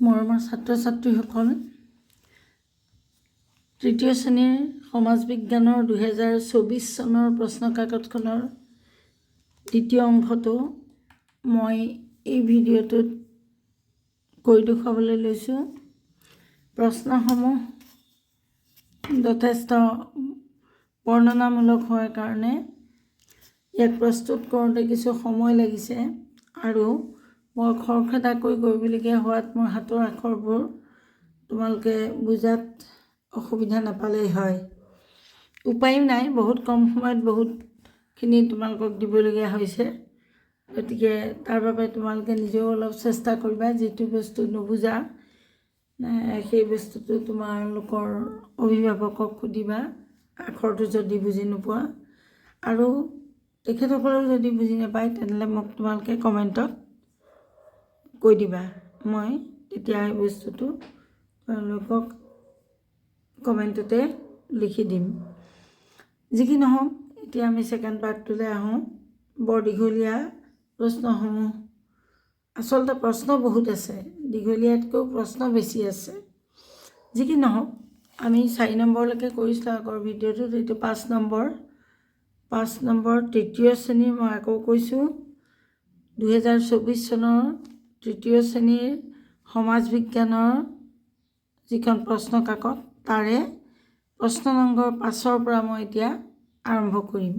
মৰমৰ ছাত্ৰ ছাত্ৰীসকল, তৃতীয় শ্ৰেণীৰ সমাজ বিজ্ঞানৰ 2024 চনৰ প্ৰশ্ন কাকতখনৰ দ্বিতীয় অংশটো মই এই ভিডিঅ'টোত কৈ দেখুৱাবলৈ লৈছোঁ। প্ৰশ্নসমূহ যথেষ্ট বৰ্ণনামূলক হোৱাৰ কাৰণে ইয়াক প্ৰস্তুত কৰোঁতে কিছু সময় লাগিছে আৰু মই খৰখেদাকৈ কৰিবলগীয়া হোৱাত মোৰ হাতৰ আখৰবোৰ তোমালোকে বুজাত অসুবিধা নাপালেই হয়। উপায়ো নাই, বহুত কম সময়ত বহুতখিনি তোমালোকক দিবলগীয়া হৈছে, গতিকে তাৰ বাবে তোমালোকে নিজেও অলপ চেষ্টা কৰিবা। যিটো বস্তু নুবুজা সেই বস্তুটো তোমালোকৰ অভিভাৱকক সুধিবা, আখৰটো যদি বুজি নোপোৱা, আৰু তেখেতসকলেও যদি বুজি নাপায় তেনেহ'লে মোক তোমালোকে কমেণ্টত কৈ দিবা। মই তেতিয়া এই বস্তুটো তেওঁলোকক কমেণ্টতে লিখি দিম। যি কি নহওক, এতিয়া আমি ছেকেণ্ড পাৰ্টটোলৈ আহোঁ। বৰ দীঘলীয়া প্ৰশ্নসমূহ, আচলতে প্ৰশ্ন বহুত আছে, দীঘলীয়াতকৈও প্ৰশ্ন বেছি আছে। যি কি নহওক, আমি 4 নম্বৰলৈকে কৰিছিলোঁ আগৰ ভিডিঅ'টোত, এইটো 5 নম্বৰ তৃতীয় শ্ৰেণীৰ, মই আকৌ কৈছোঁ 2024 চনৰ তৃতীয় শ্ৰেণীৰ সমাজ বিজ্ঞানৰ যিখন প্ৰশ্ন কাকত তাৰে প্ৰশ্ন নম্বৰ 5ৰ পৰা মই এতিয়া আৰম্ভ কৰিম।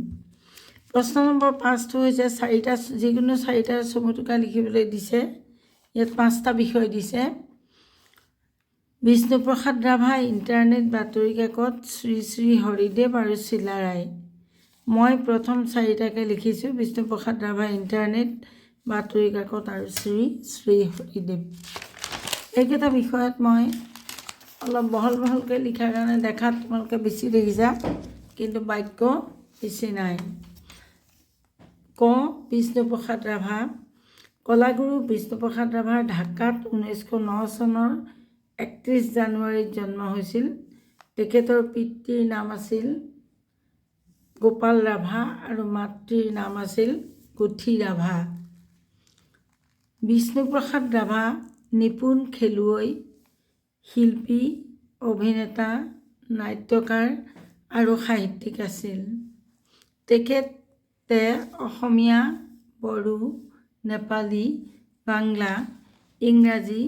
প্ৰশ্ন নম্বৰ 5টো হৈছে যিকোনো চাৰিটা চমুটোকা লিখিবলৈ দিছে। ইয়াত 5টা বিষয় দিছে: বিষ্ণুপ্ৰসাদ ৰাভা, ইণ্টাৰনেট, বাতৰি কাকত, শ্ৰী শ্ৰী হৰিদেৱ আৰু চিলাৰায়। মই প্ৰথম 4টাকে লিখিছোঁ: বিষ্ণুপ্ৰসাদ ৰাভা, ইণ্টাৰনেট, বাতৰি কাকত আৰু শ্ৰী শ্ৰী হৰিদেৱ। এইকেইটা বিষয়ত মই অলপ বহলকৈ লিখাৰ কাৰণে দেখাত তোমালোকে বেছি দেখিছা, কিন্তু বাক্য বেছি নাই। ক. বিষ্ণুপ্ৰসাদ ৰাভা। কলাগুৰু বিষ্ণুপ্ৰসাদ ৰাভাৰ ঢাকাত 1909 চনৰ 31 জানুৱাৰীত জন্ম হৈছিল। তেখেতৰ পিতৃৰ নাম আছিল গোপাল ৰাভা আৰু মাতৃৰ নাম আছিল কুথি ৰাভা। বিষ্ণুপ্ৰসাদ ৰাভা নিপুণ খেলুৱৈ, শিল্পী, অভিনেতা, নাট্যকাৰ আৰু সাহিত্যিক আছিল। তেখেতে অসমীয়া, বড়ো, নেপালী, বাংলা, ইংৰাজী,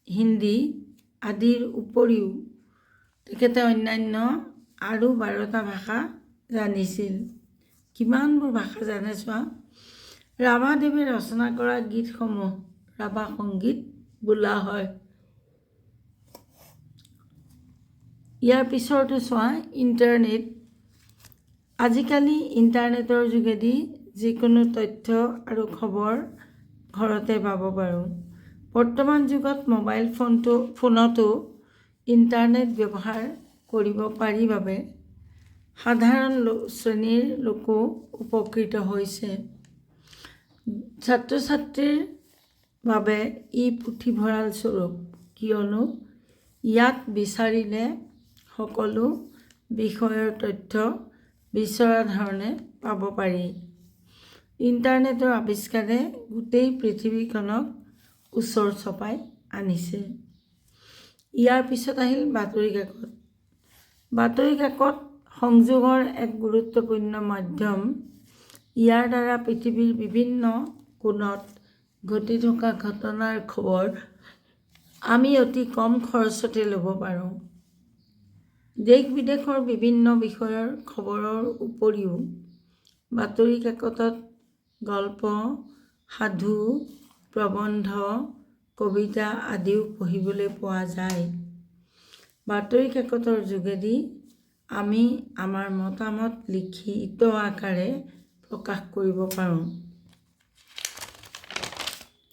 হিন্দী আদিৰ উপৰিও তেখেতে অন্যান্য আৰু 12টা ভাষা জানিছিল। কিমানবোৰ ভাষা জানে চোৱা। ৰাভাদেৱে ৰচনা কৰা গীতসমূহ ৰাভা সংগীত বোলা হয়। ইয়াৰ পিছৰটো চোৱা, ইণ্টাৰনেট। আজিকালি ইণ্টাৰনেটৰ যোগেদি যিকোনো তথ্য আৰু খবৰ ঘৰতে পাব পাৰোঁ। বৰ্তমান যুগত মোবাইল ফোনতো ইণ্টাৰনেট ব্যৱহাৰ কৰিব পাৰি বাবে সাধাৰণ শ্ৰেণীৰ লোকো উপকৃত হৈছে। ছাত্ৰ ছাত্ৰীৰ বাবে ই পুথিভঁৰাল স্বৰূপ, কিয়নো ইয়াত বিচাৰিলে সকলো বিষয়ৰ তথ্য বিচৰা ধৰণে পাব পাৰি। ইণ্টাৰনেটৰ আৱিষ্কাৰে গোটেই পৃথিৱীখনক ওচৰ চপাই আনিছে। ইয়াৰ পিছত আহিল বাতৰি কাকত। বাতৰি কাকত সংযোগৰ এক গুৰুত্বপূৰ্ণ মাধ্যম। ইয়াৰ দ্বাৰা পৃথিৱীৰ বিভিন্ন কোণত ঘটি থকা ঘটনাৰ খবৰ আমি অতি কম খৰচতে ল'ব পাৰোঁ। দেশ বিদেশৰ বিভিন্ন বিষয়ৰ খবৰৰ উপৰিও বাতৰি কাকতত গল্প, সাধু, প্ৰবন্ধ, কবিতা আদিও পঢ়িবলৈ পোৱা যায়। বাতৰি কাকতৰ যোগেদি আমি আমাৰ মতামত লিখিত আকাৰে প্ৰকাশ কৰিব পাৰোঁ।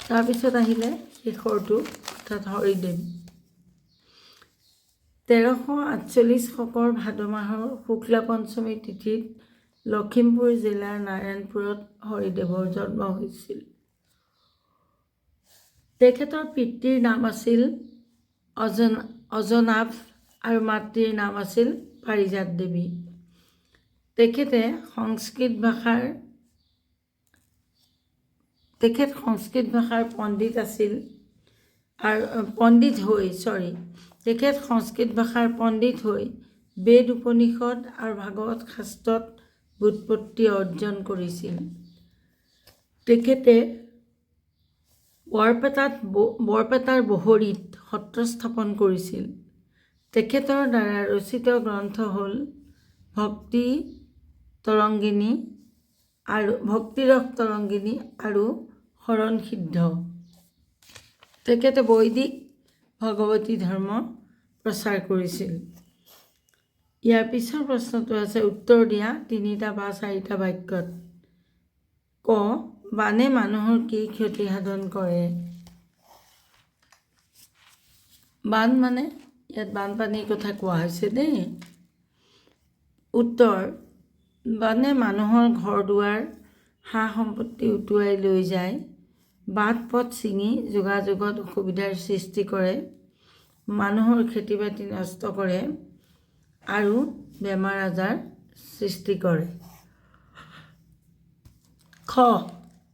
তাৰপিছত আহিলে শেষৰটো, অৰ্থাৎ হৰিদেৱ। 1348 শকৰ ভাদ মাহৰ শুক্লা পঞ্চমী তিথিত লখিমপুৰ জিলাৰ নাৰায়ণপুৰত হৰিদেৱৰ জন্ম হৈছিল। তেখেতৰ পিতৃৰ নাম আছিল অজনাভ আৰু মাতৃৰ নাম আছিল পাৰিজাত দেৱী। তেখেত সংস্কৃত ভাষাৰ পণ্ডিত আছিল। আৰু পণ্ডিত হৈ তেখেত সংস্কৃত ভাষাৰ পণ্ডিত হৈ বেদ উপনিষদ আৰু ভাগৱত শাস্ত্ৰত ব্যুৎপত্তি অৰ্জন কৰিছিল। তেখেতে বৰপেটাৰ বহৰীত সত্ৰ স্থাপন কৰিছিল। তেখেতৰ দ্বাৰা ৰচিত গ্ৰন্থ হ'ল ভক্তিৰস তৰংগিনী আৰু শৰণ সিদ্ধ। তেখেতে বৈদিক ভগৱতী ধৰ্ম প্ৰচাৰ কৰিছিল। ইয়াৰ পিছৰ প্ৰশ্নটো আছে উত্তৰ দিয়া 3টা বা 4টা বাক্যত। ক, বানে মানুহৰ কি ক্ষতি সাধন কৰে? বান মানে ইয়াত বানপানীৰ কথা কোৱা হৈছে দেই। উত্তৰ, বানে মানুহৰ ঘৰ দুৱাৰ সা সম্পত্তি উটুৱাই লৈ যায়, বাট পথ ছিঙি যোগাযোগত অসুবিধাৰ সৃষ্টি কৰে, মানুহৰ খেতি বাতি নষ্ট কৰে আৰু বেমাৰ আজাৰ সৃষ্টি কৰে। খ,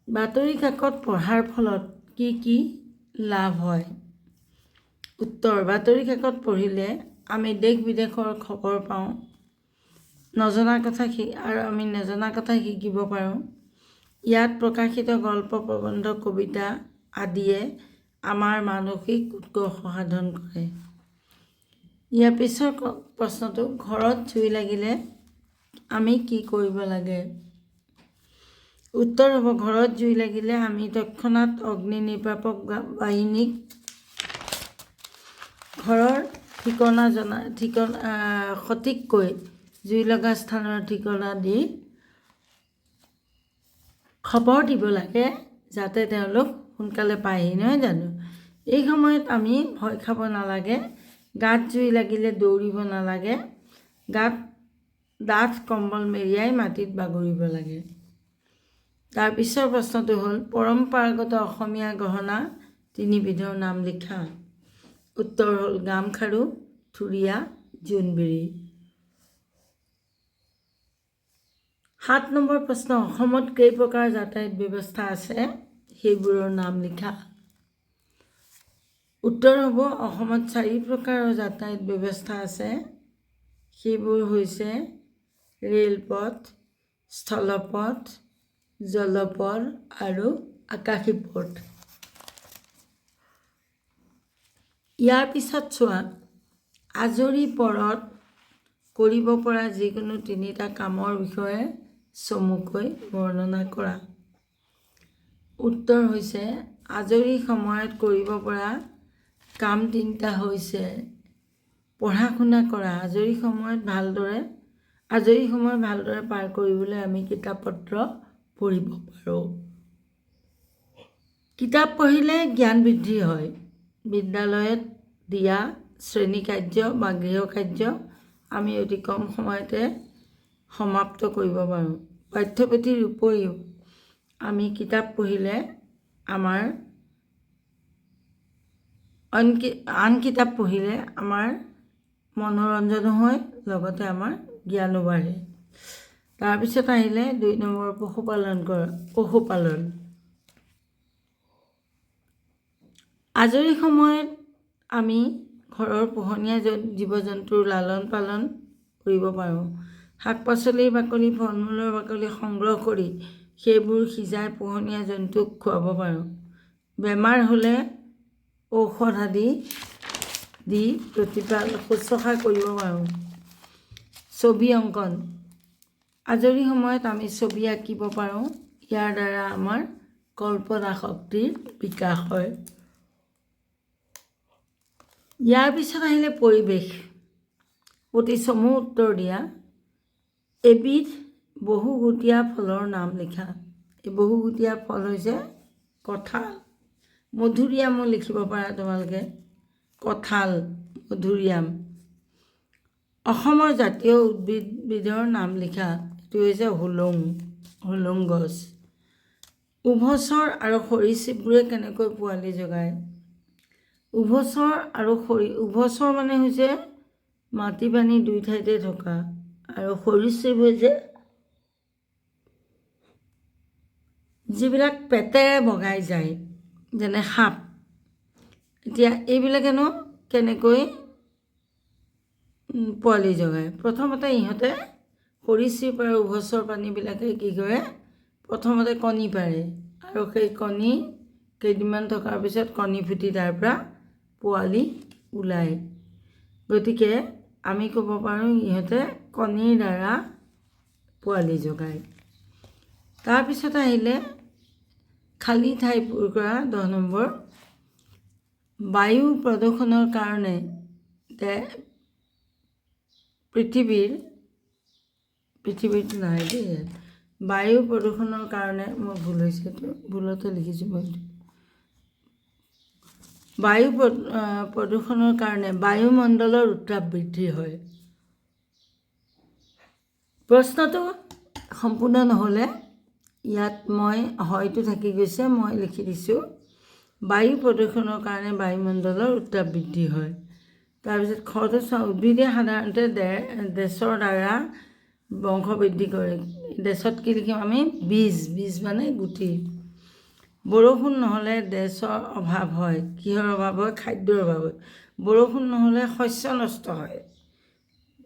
বাতৰি কাকত পঢ়াৰ ফলত কি কি লাভ হয়? উত্তৰ, বাতৰি কাকত পঢ়িলে আমি দেশ বিদেশৰ খবৰ পাওঁ, আমি নজনা কথা শিকিব পাৰোঁ। ইয়াত প্ৰকাশিত গল্প, প্ৰবন্ধ, কবিতা আদিয়ে আমাৰ মানসিক উৎকৰ্ষ সাধন কৰে। ইয়াৰ পিছৰ প্ৰশ্নটো, ঘৰত জুই লাগিলে আমি কি কৰিব লাগে? উত্তৰ হ'ব, ঘৰত জুই লাগিলে আমি তৎক্ষণাত অগ্নি নিৰ্বাপক বাহিনীক ঘৰৰ সঠিককৈ জুই লগা স্থানৰ ঠিকনা দি খবৰ দিব লাগে, যাতে তেওঁলোক সোনকালে পায়হি, নহয় জানো? এই সময়ত আমি ভয় খাব নালাগে, গাত জুই লাগিলে দৌৰিব নালাগে, গাত ডাঠ কম্বল মেৰিয়াই মাটিত বাগৰিব লাগে। তাৰ পিছৰ প্ৰশ্নটো হ'ল, পৰম্পৰাগত অসমীয়া গহনা 3বিধৰ নাম লিখা। উত্তৰ হ'ল গামখাৰু, থুৰীয়া, জোনবিৰি। 7 নম্বৰ প্ৰশ্ন, অসমত কেই প্ৰকাৰ যাতায়াত ব্যৱস্থা আছে? সেইবোৰৰ নাম লিখা। উত্তৰ হ'ব, অসমত 4 প্ৰকাৰৰ যাতায়াত ব্যৱস্থা আছে। সেইবোৰ হৈছে ৰেলপথ, স্থলপথ, জলপথ আৰু আকাশী পথ। ইয়াৰ পিছত চোৱা, আজৰি পৰত কৰিব পৰা যিকোনো 3টা কামৰ বিষয়ে চমুকৈ বৰ্ণনা কৰা। উত্তৰ হৈছে, আজৰি সময়ত কৰিব পৰা কাম 3টা হৈছে পঢ়া শুনা কৰা। আজৰি সময় ভালদৰে পাৰ কৰিবলৈ আমি কিতাপ পত্ৰ পঢ়িব পাৰোঁ। কিতাপ পঢ়িলে জ্ঞান বৃদ্ধি হয়। বিদ্যালয়ত দিয়া শ্ৰেণী কাৰ্য বা গৃহ কাৰ্য আমি অতি কম সময়তে সমাপ্ত কৰিব পাৰোঁ। পাঠ্যপুথিৰ উপৰিও আমি কিতাপ পঢ়িলে আমাৰ আন কিতাপ পঢ়িলে আমাৰ মনোৰঞ্জনো হয়, লগতে আমাৰ জ্ঞানো বাঢ়ে। তাৰপিছত আহিলে 2 নম্বৰ পশুপালন। আজৰি সময়ত আমি ঘৰৰ পোহনীয়া জীৱ জন্তুৰ লালন পালন কৰিব পাৰোঁ। শাক পাচলিৰ বাকলি, ফল মূলৰ বাকলি সংগ্ৰহ কৰি সেইবোৰ সিজাই পোহনীয়া জন্তুক খুৱাব পাৰোঁ। বেমাৰ হ'লে ঔষধ আদি দি শুশ্ৰূষা কৰিব পাৰোঁ। ছবি অংকন, আজৰি সময়ত আমি ছবি আঁকিব পাৰোঁ। ইয়াৰ দ্বাৰা আমাৰ কল্পনা শক্তিৰ বিকাশ হয়। ইয়াৰ পিছত আহিলে পৰিৱেশ। অতি চমু উত্তৰ দিয়া, এবিধ বহুগুটীয়া ফলৰ নাম লিখা। এই বহুগুটীয়া ফল হৈছে কঁঠাল। মধুৰিআমো লিখিব পাৰা তোমালোকে, কঁঠাল, মধুৰিআম। অসমৰ জাতীয় উদ্ভিদবিধৰ নাম লিখা। এইটো হৈছে হোলোং গছ। উভচৰ আৰু সৰীসৃপবোৰে কেনেকৈ পোৱালি জগায়? উভচৰ মানে হৈছে মাটি পানী 2 ঠাইতে থকা, আৰু সৰীসৃপ হৈছে যিবিলাক পেটেৰে বগাই যায়, যেনে সাপ। এতিয়া এইবিলাকেনো কেনেকৈ পোৱালি জগায়? প্ৰথমতে ইহঁতে সৰীসৃপ আৰু উভচৰ প্ৰাণীবিলাকে কি কৰে, প্ৰথমতে কণী পাৰে আৰু সেই কণী কেইদিনমান থকাৰ পিছত কণী ফুটি তাৰ পৰা পোৱালি ওলায়। গতিকে আমি ক'ব পাৰোঁ ইহঁতে কণীৰ দ্বাৰা পোৱালি জগায়। তাৰপিছত আহিলে খালী ঠাই পূৰ কৰা 10 নম্বৰ। বায়ু প্ৰদূষণৰ কাৰণে পৃথিৱীত নাই দেই, বায়ু প্ৰদূষণৰ কাৰণে মোৰ ভুল হৈছে, এইটো ভুলতে লিখিছোঁ মই। বায়ু প্ৰদূষণৰ কাৰণে বায়ুমণ্ডলৰ উত্তাপ বৃদ্ধি হয়। প্ৰশ্নটো সম্পূৰ্ণ নহ'লে ইয়াত মই হয়তো থাকি গৈছে, মই লিখি দিছোঁ বায়ু প্ৰদূষণৰ কাৰণে বায়ুমণ্ডলৰ উত্তাপ বৃদ্ধি হয়। তাৰপিছত খটো চোৱা, উদ্ভিদে সাধাৰণতে দেশৰ দ্বাৰা বংশ বৃদ্ধি কৰে। দেশত কি লিখিম আমি? বীজ মানে গুটি। বৰষুণ নহ'লে দেশৰ অভাৱ হয়। কিহৰ অভাৱ হয়? খাদ্যৰ অভাৱ হয়। বৰষুণ নহ'লে শস্য নষ্ট হয়,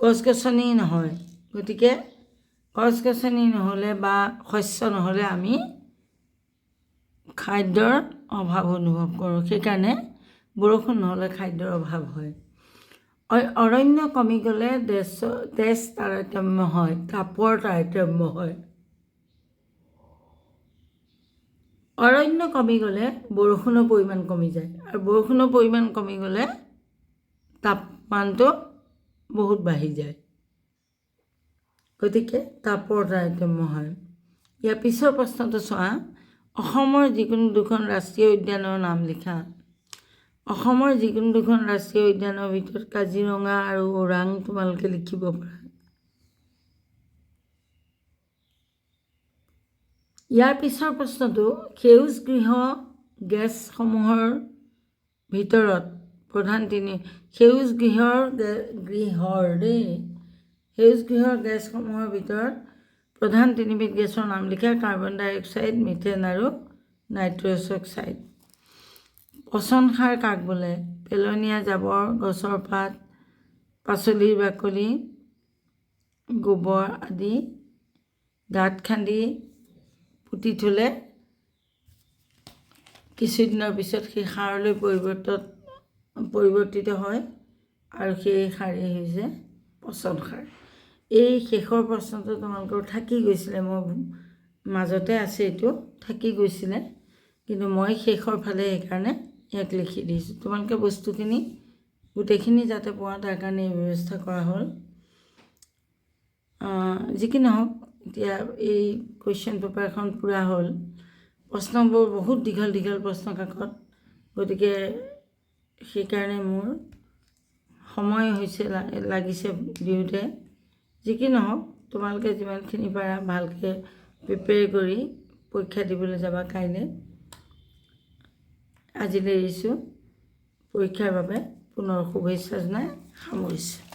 গছ গছনি নহয়। গতিকে গছ গছনি নহ'লে বা শস্য নহ'লে আমি খাদ্যৰ অভাৱ অনুভৱ কৰোঁ। সেইকাৰণে বৰষুণ নহ'লে খাদ্যৰ অভাৱ হয়। অৰণ্য কমি গ'লে তেজ তাৰতম্য হয়, তাপৰ তাৰতম্য হয়। অৰণ্য কমি গ'লে বৰষুণৰ পৰিমাণ কমি যায় আৰু বৰষুণৰ পৰিমাণ কমি গ'লে তাপমানটো বহুত বাঢ়ি যায়। গতিকে তাপৰ তাৰতম্য হয়। ইয়াৰ পিছৰ প্ৰশ্নটো চোৱা, অসমৰ যিকোনো 2খন ৰাষ্ট্ৰীয় উদ্যানৰ নাম লিখা। অসমৰ যিকোনো 2খন ৰাষ্ট্ৰীয় উদ্যানৰ ভিতৰত কাজিৰঙা আৰু ওৰাং তোমালোকে লিখিব পাৰা। ইয়াৰ পিছৰ প্ৰশ্নটো, সেউজ গৃহ গেছসমূহৰ ভিতৰত প্ৰধান সেউজ গৃহৰ গেছসমূহৰ ভিতৰত প্ৰধান 3বিধ গেছৰ নাম লিখা। কাৰ্বন ডাই অক্সাইড, মিথেন আৰু নাইট্ৰাছ অক্সাইড। পচন সাৰ কাক বোলে? পেলনীয়া জাবৰ, গছৰ পাত, পাচলিৰ বাকলি, গোবৰ আদি গাঁত খান্দি পুতি থ'লে কিছুদিনৰ পিছত সেই সাৰলৈ পৰিৱৰ্তিত হয় আৰু সেই সাৰেই হৈছে পচন সাৰ। এই শেষৰ প্ৰশ্নটো তোমালোকৰ থাকি গৈছিলে, মই মাজতে আছে, এইটো থাকি গৈছিলে, কিন্তু মই শেষৰ ফালে সেইকাৰণে ইয়াক লিখি দিছোঁ। তোমালোকে বস্তুখিনি গোটেইখিনি যাতে পোৱা তাৰ কাৰণে এই ব্যৱস্থা কৰা হ'ল। যি কি নহওক, এতিয়া এই কুৱেশ্যন পেপাৰখন পূৰা হ'ল। প্ৰশ্নবোৰ বহুত দীঘল প্ৰশ্ন কাকত, গতিকে সেইকাৰণে মোৰ সময় হৈছে লাগিছে দিওঁতে। যি কি নহওক, তোমালোকে যিমানখিনি পাৰা ভালকৈ প্ৰিপেয়াৰ কৰি পৰীক্ষা দিবলৈ যাবা কাইলৈ। আজিলৈ এৰিছোঁ। পৰীক্ষাৰ বাবে পুনৰ শুভেচ্ছা জনাই সামৰিছোঁ।